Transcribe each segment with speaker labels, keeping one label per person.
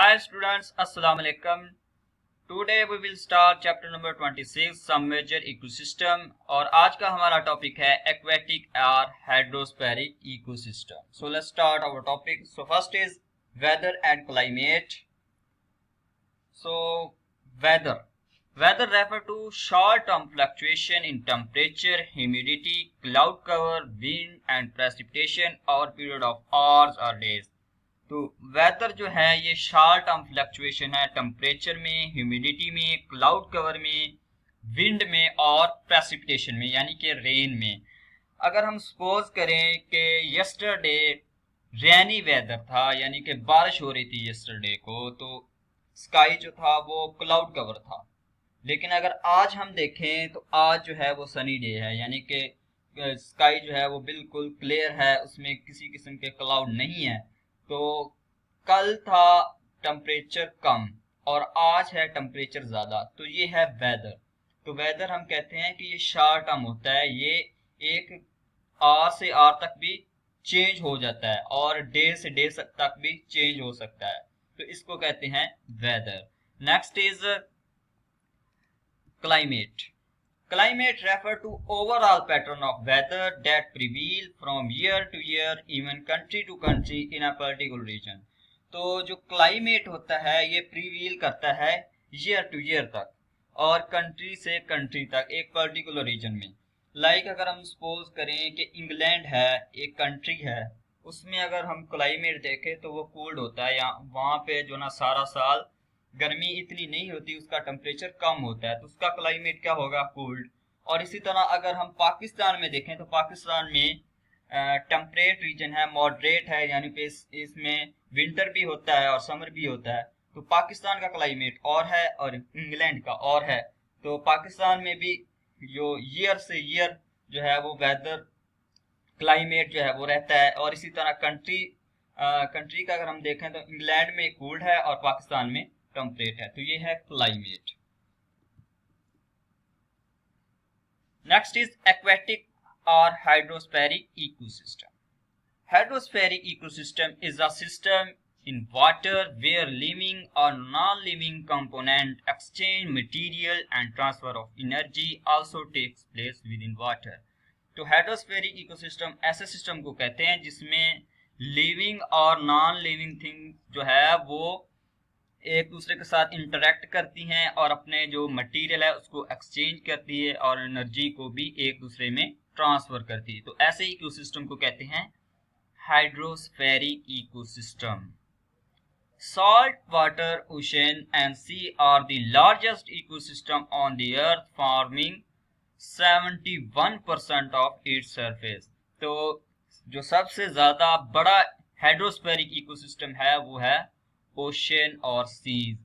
Speaker 1: Hi students, Assalamu alaikum. Today we will start chapter number 26 some major ecosystem और आज का हमारा topic है aquatic or hydrospheric ecosystem. So let's start our topic. So first is weather and climate. So weather refer to short-term fluctuation in temperature, humidity, cloud cover, wind and precipitation over period of hours or days. तो weather जो है ये short term fluctuation है temperature में, humidity में, cloud cover में, wind में और प्रेसिपिटेशन में यानी कि रेन में. अगर हम सपोज करें कि यस्टरडे रेनी वेदर था यानी कि बारिश हो रही थी यस्टरडे को, तो स्काई जो था वो क्लाउड कवर था. लेकिन अगर आज हम देखें तो आज जो है वो सनी डे है यानी कि स्काई जो है वो बिल्कुल क्लियर है, उसमें किसी किस्म के क्लाउड नहीं है. तो कल था टेम्परेचर कम और आज है टेम्परेचर ज़्यादा, तो ये है वेदर. तो वेदर हम कहते हैं कि ये शॉर्ट टर्म होता है, ये एक आवर से आवर तक भी चेंज हो जाता है और डे से डे तक भी चेंज हो सकता है, तो इसको कहते हैं weather. Next is climate. Climate refer to overall pattern of weather that prevail from year to year, even country to country in a particular region. तो जो क्लाइमेट होता है ये प्रीवील करता है ईयर टू ईयर तक और कंट्री से कंट्री तक एक पर्टिकुलर रीजन में. लाइक अगर हम सपोज करें कि इंग्लैंड है, एक कंट्री है, उसमें अगर हम क्लाइमेट देखें तो वो कोल्ड होता है, या वहाँ पे जो ना सारा साल गर्मी इतनी नहीं होती, उसका टेम्परेचर कम होता है, तो उसका क्लाइमेट क्या होगा, कोल्ड. और इसी तरह अगर हम पाकिस्तान में देखें तो पाकिस्तान में टेम्परेट रीजन है, मॉडरेट है, यानी कि इसमें विंटर भी होता है और समर भी होता है. तो पाकिस्तान का क्लाइमेट और है और इंग्लैंड का और है. तो पाकिस्तान में भी जो ईयर से ईयर जो है वो वेदर क्लाइमेट जो है वो रहता है. और इसी तरह कंट्री का अगर हम देखें तो इंग्लैंड में कोल्ड है और पाकिस्तान में टेम्परेट है. तो ये है क्लाइमेट. नेक्स्ट इज एक्वेटिक और हाइड्रोस्फेरिक ecosystem. Hydrospheric ecosystem is a system in water where living or non-living component exchange material and transfer of energy also takes place within water. तो हाइड्रोस्फेरिक इकोसिस्टम ऐसे सिस्टम को कहते हैं जिसमें लिविंग और non living thing जो है वो एक दूसरे के साथ इंटरेक्ट करती हैं और अपने जो मटेरियल है उसको एक्सचेंज करती है और एनर्जी को भी एक दूसरे में ट्रांसफर करती है. तो ऐसे इकोसिस्टम को कहते हैं हाइड्रोस्फेरिक ecosystem. Salt water, ocean and sea are the largest ecosystem on the earth, forming 71% of its surface. तो जो सबसे ज्यादा बड़ा हाइड्रोस्फेरिक इकोसिस्टम है वो है ओशन और सीज,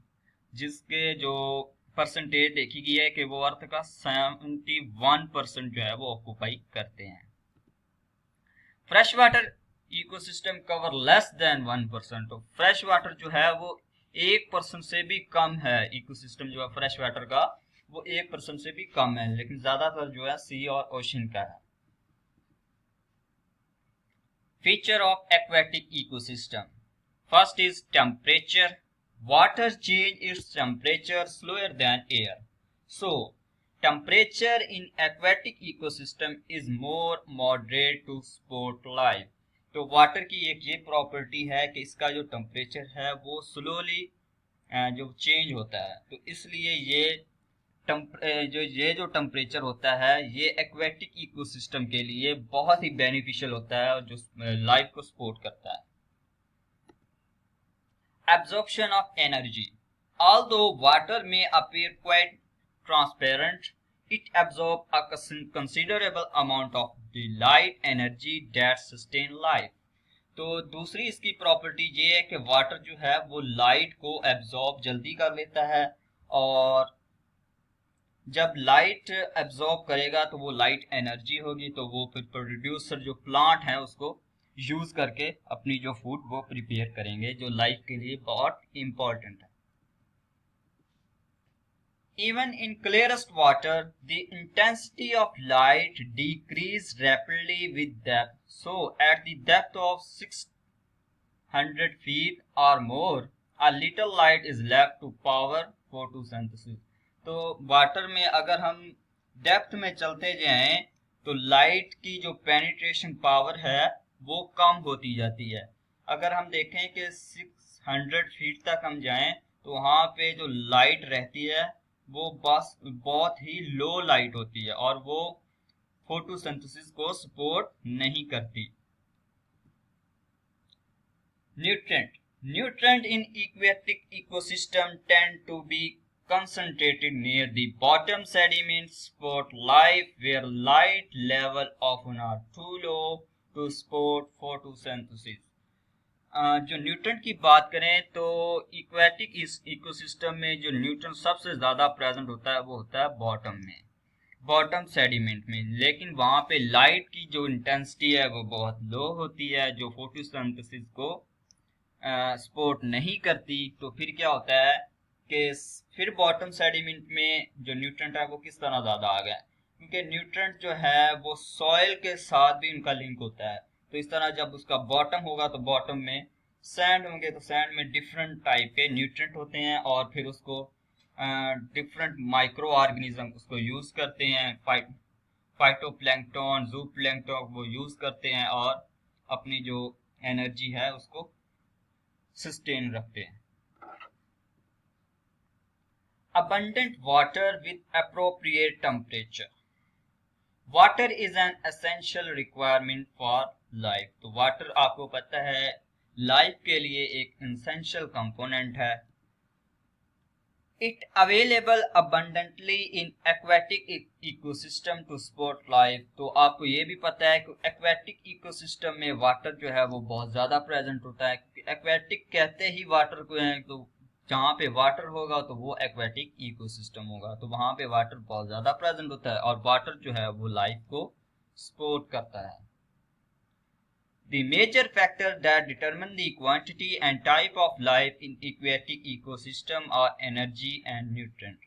Speaker 1: जिसके जो परसेंटेज देखी गई है कि वो अर्थ का 71% जो है वो ऑक्यूपाई करते हैं. Fresh water ecosystem cover less than 1%. तो फ्रेश वाटर जो है वो 1% से भी कम है. इकोसिस्टम जो है फ्रेश वाटर का वो 1% से भी कम है, लेकिन ज्यादातर जो है सी और ओशन का है. Feature of aquatic ecosystem. First is temperature. Water change its temperature slower then air, so temperature in aquatic ecosystem is more moderate to support life. तो वाटर की एक ये प्रॉपर्टी है कि इसका जो टेम्परेचर है वो स्लोली जो चेंज होता है, तो इसलिए जो टेम्परेचर होता है ये एक्वेटिक इकोसिस्टम के लिए बहुत ही बेनिफिशियल होता है और जो लाइफ को सपोर्ट करता है. Absorption of energy. Although water may appear quite transparent, it absorbs a considerable amount of the light energy that sustain life. तो दूसरी इसकी प्रॉपर्टी ये है कि वाटर जो है वो लाइट को एब्जॉर्ब जल्दी कर लेता है, और जब लाइट एब्जॉर्ब करेगा तो वो लाइट एनर्जी होगी, तो वो फिर प्रोड्यूसर जो प्लांट है उसको यूज करके अपनी जो फूड वो प्रिपेयर करेंगे, जो लाइफ के लिए बहुत इंपॉर्टेंट है. Even in clearest water, the intensity of light decreases rapidly with depth. So, at the depth of 600 feet or more, a little light is left to power photosynthesis. तो water में अगर हम depth में चलते जाएं तो light की जो पेनिट्रेशन पावर है वो कम होती जाती है। अगर हम देखें कि 600 फीट तक हम जाएं तो वहाँ पे जो लाइट रहती है वो बस बहुत ही लो लाइट होती है और वो फोटोसिंथेसिस को सपोर्ट नहीं करती। Nutrient in aquatic ecosystem tend to be concentrated near the bottom sediments support life where light level often are too low to support photosynthesis. जो न्यूट्रेंट की बात करें तो इक्वेटिक इस इकोसिस्टम में जो न्यूट्रेंट सबसे ज़्यादा प्रेजेंट होता है वो होता है बॉटम सेडिमेंट में, लेकिन वहाँ पे लाइट की जो इंटेंसिटी है वो बहुत लो होती है जो फोटोसिंथेसिस को सपोर्ट नहीं करती। तो फिर क्या होता है कि फिर बॉटम सेडिमेंट में जो न्यूट्रेंट है वो किस तरह ज़्यादा आ गया, क्योंकि न्यूट्रेंट जो है वो सॉइल के साथ भी उनका लिंक होता है। तो इस तरह जब उसका बॉटम होगा तो बॉटम में सैंड होंगे तो सैंड में डिफरेंट टाइप के न्यूट्रेंट होते हैं और फिर उसको डिफरेंट माइक्रो ऑर्गेनिज्म उसको यूज़ करते हैं। फाइटोप्लैंक्टन, ज़ूप्लैंक्टन वो यूज़ करते हैं और अपनी जो एनर्जी है उसको सस्टेन रखते हैं। Abundant water with appropriate temperature. Water is an essential requirement for life. तो वाटर आपको पता है लाइफ के लिए एक essential component है। It available abundantly in aquatic ecosystem to support life. तो आपको ये भी पता है कि aquatic ecosystem में वाटर जो है वो बहुत ज़्यादा प्रेजेंट होता है, क्योंकि aquatic कहते ही वाटर को है, तो जहाँ पे वाटर होगा तो वो एक्वेटिक इकोसिस्टम होगा, तो वहाँ पे वाटर बहुत ज़्यादा प्रेजेंट होता है और वाटर जो है वो लाइफ को सपोर्ट करता है। The major factor that determine the quantity and type of life in aquatic ecosystem are energy and nutrient.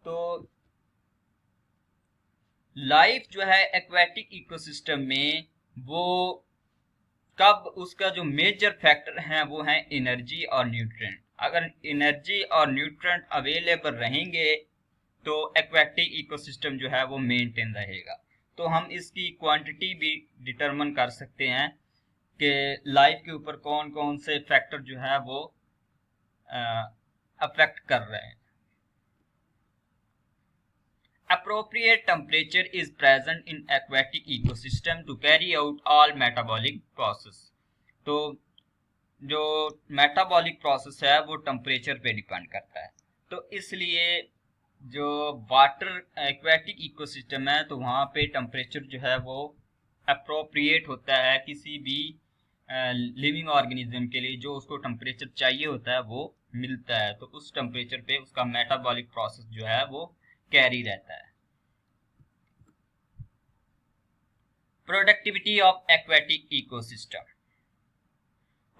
Speaker 1: तो लाइफ जो है एक्वेटिक इकोसिस्टम में वो कब उसका जो मेजर फैक्टर है वो है एनर्जी और न्यूट्रिएंट। अगर एनर्जी और न्यूट्रिएंट अवेलेबल रहेंगे तो एक्वेटिक इकोसिस्टम जो है वो मेंटेन रहेगा। तो हम इसकी क्वांटिटी भी डिटरमिन कर सकते हैं कि लाइफ के ऊपर कौन कौन से फैक्टर जो है वो अफेक्ट कर रहे हैं। Appropriate temperature is present in aquatic ecosystem to carry out all metabolic process. तो जो मेटाबॉलिक प्रोसेस है वो टेम्परेचर पे डिपेंड करता है। तो इसलिए जो वाटर एक्वेटिक इकोसिस्टम है तो वहाँ पे टेम्परेचर जो है वो अप्रोप्रिएट होता है किसी भी लिविंग ऑर्गेनिज्म के लिए। जो उसको टेम्परेचर चाहिए होता है वो मिलता है, तो उस टेम्परेचर पे उसका मेटाबॉलिक प्रोसेस जो है वो कैरी रहता है। Productivity of aquatic ecosystem.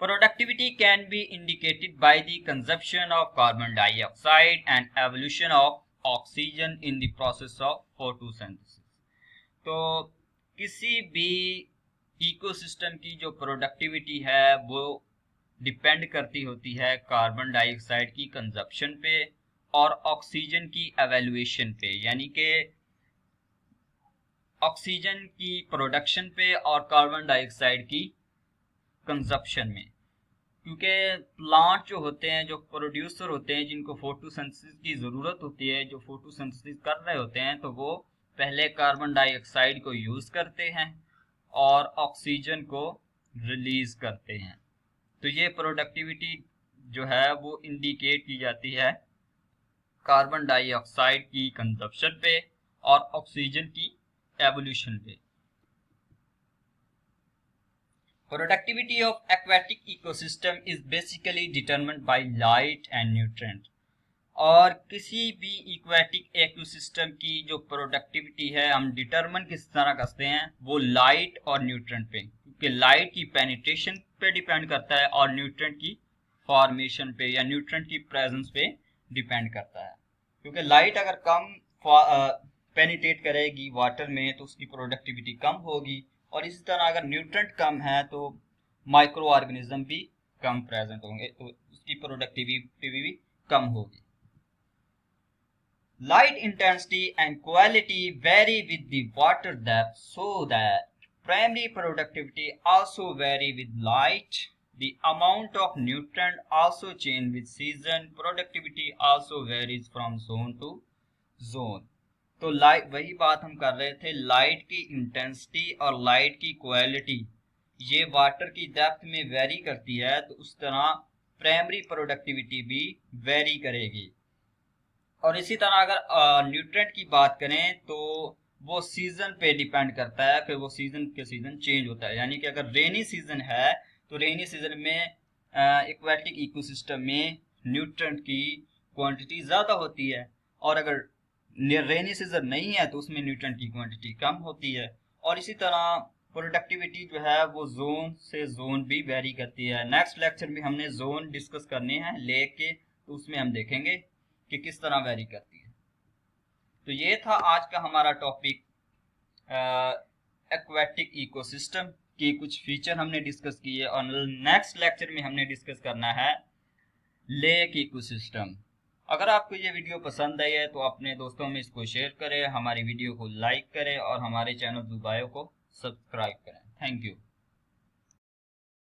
Speaker 1: Productivity can be indicated by the consumption of carbon dioxide and evolution of oxygen in the process of photosynthesis. तो किसी भी इकोसिस्टम की जो प्रोडक्टिविटी है वो डिपेंड करती होती है कार्बन डाइऑक्साइड की कंजप्शन पे और ऑक्सीजन की एवेल्युएशन पे, यानी कि ऑक्सीजन की प्रोडक्शन पे और कार्बन डाइऑक्साइड की कंजप्शन में। क्योंकि प्लांट जो होते हैं, जो प्रोड्यूसर होते हैं, जिनको फोटोसिंथेसिस की ज़रूरत होती है, जो फोटोसिंथेसिस कर रहे होते हैं, तो वो पहले कार्बन डाइऑक्साइड को यूज़ करते हैं और ऑक्सीजन को रिलीज़ करते हैं। तो ये प्रोडक्टिविटी जो है वो इंडिकेट की जाती है कार्बन डाइऑक्साइड की कंजप्शन पे और ऑक्सीजन की एवोल्यूशन पे। Productivity of aquatic ecosystem is basically determined by light and nutrient. और किसी भी एक्वेटिक इकोसिस्टम की जो प्रोडक्टिविटी है हम डिटरमिन किस तरह करते हैं, वो लाइट और न्यूट्रिएंट पे, क्योंकि लाइट की पेनिट्रेशन पे डिपेंड करता है और न्यूट्रिएंट की फॉर्मेशन पे या न्यूट्रिएंट की प्रेजेंस पे डिपेंड करता है। क्योंकि लाइट अगर कम पेनिट्रेट करेगी वाटर में तो उसकी प्रोडक्टिविटी कम होगी, और इसी तरह अगर न्यूट्रिएंट कम है तो माइक्रो ऑर्गेनिज्म भी कम प्रेजेंट होंगे तो उसकी प्रोडक्टिविटी भी कम होगी। Light intensity and quality vary with the water depth, so that primary productivity also vary with light. The amount of nutrient also change with season. Productivity also varies from zone to zone. तो light, वही बात हम कर रहे थे, light की intensity और light की क्वालिटी ये वाटर की डेप्थ में वेरी करती है, तो उस तरह प्राइमरी प्रोडक्टिविटी भी वेरी करेगी। और इसी तरह अगर न्यूट्रेंट की बात करें तो वो सीजन पे डिपेंड करता है, फिर वो सीजन के सीजन चेंज होता है। यानी कि अगर रेनी सीजन है तो रेनी सीजन में एक्वेटिक इकोसिस्टम में न्यूट्रेंट की क्वांटिटी ज़्यादा होती है, और अगर रेनी सीजन नहीं है तो उसमें न्यूट्रेंट की क्वांटिटी कम होती है। और इसी तरह प्रोडक्टिविटी जो है वो जोन से जोन भी वेरी करती है। नेक्स्ट लेक्चर में हमने जोन डिस्कस करने हैं लेके, तो उसमें हम देखेंगे कि किस तरह वेरी करती है। तो ये था आज का हमारा टॉपिक, एक्वेटिक इकोसिस्टम की कुछ फीचर हमने डिस्कस किए, और नेक्स्ट लेक्चर में हमने डिस्कस करना है लेक इकोसिस्टम। अगर आपको ये वीडियो पसंद आई है तो अपने दोस्तों में इसको शेयर करें, हमारी वीडियो को लाइक करें और हमारे चैनल दुबायो को सब्सक्राइब करें। Thank you.